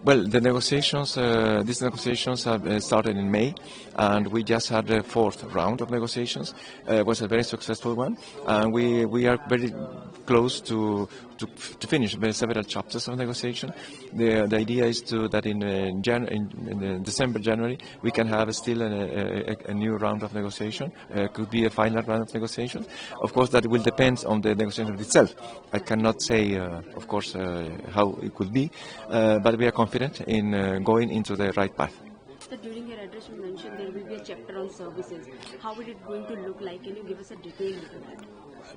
Well, the negotiations, these negotiations have started in May, and we just had the fourth round of negotiations. It was a very successful one, and we are very close to finish several chapters of negotiation. The idea is that in December, January, we can have still a new round of negotiation. Could be a final round of negotiation. Of course, that will depend on the negotiation itself. I cannot say, of course, how it could be, but we are confident in going into the right path. So during your address, you mentioned there will be a chapter on services. How is it going to look like? Can you give us a detail into that?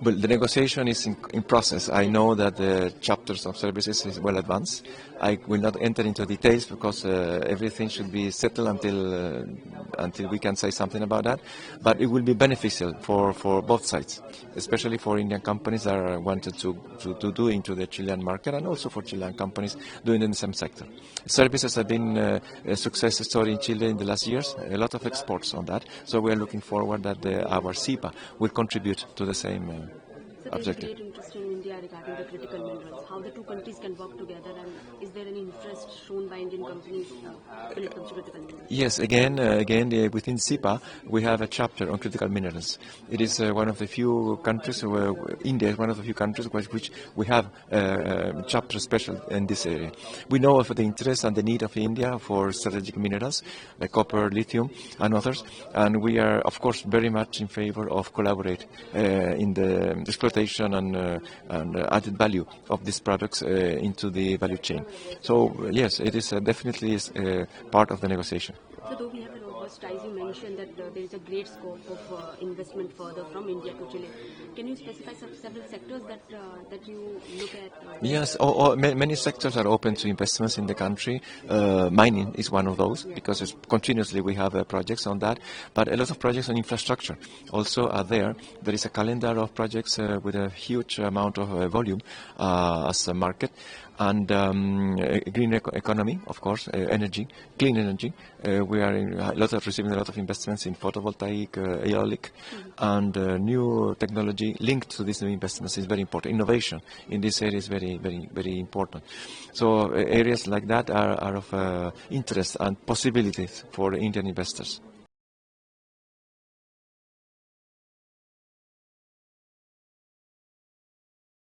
Well, the negotiation is in process. I know that the chapters of services is well advanced. I will not enter into details because everything should be settled until we can say something about that. But it will be beneficial for both sides, especially for Indian companies that are wanted to do into the Chilean market, and also for Chilean companies doing in the same sector. Services have been a success story in Chile in the last years. A lot of exports on that. So we are looking forward that our CEPA will contribute to the same objective. Great interest in India regarding the critical minerals, how the two countries can work together, and is there any interest shown by Indian companies when it comes to critical minerals? Yes, again, within CEPA, we have a chapter on critical minerals. It is one of the few countries, India is one of the few countries which we have a chapter special in this area. We know of the interest and the need of India for strategic minerals, like copper, lithium, and others, and we are, of course, very much in favor of collaborate in the exploitation and added value of these products into the value chain. So yes, it is definitely part of the negotiation. So though we have a robust ties, you mentioned that there is a great scope of investment further from India to Chile. Can you specify several sectors that you look at? Yes, many sectors are open to investments in the country. Mining is one of those because continuously we have projects on that, but a lot of projects on infrastructure also are there. There is a calendar of projects with a huge amount of volume as a market. And green economy, of course, energy, clean energy. We are receiving a lot of investments in photovoltaic, aeolic, and new technology linked to these new investments is very important. Innovation in this area is very, very, very important. So areas like that are of interest and possibilities for Indian investors.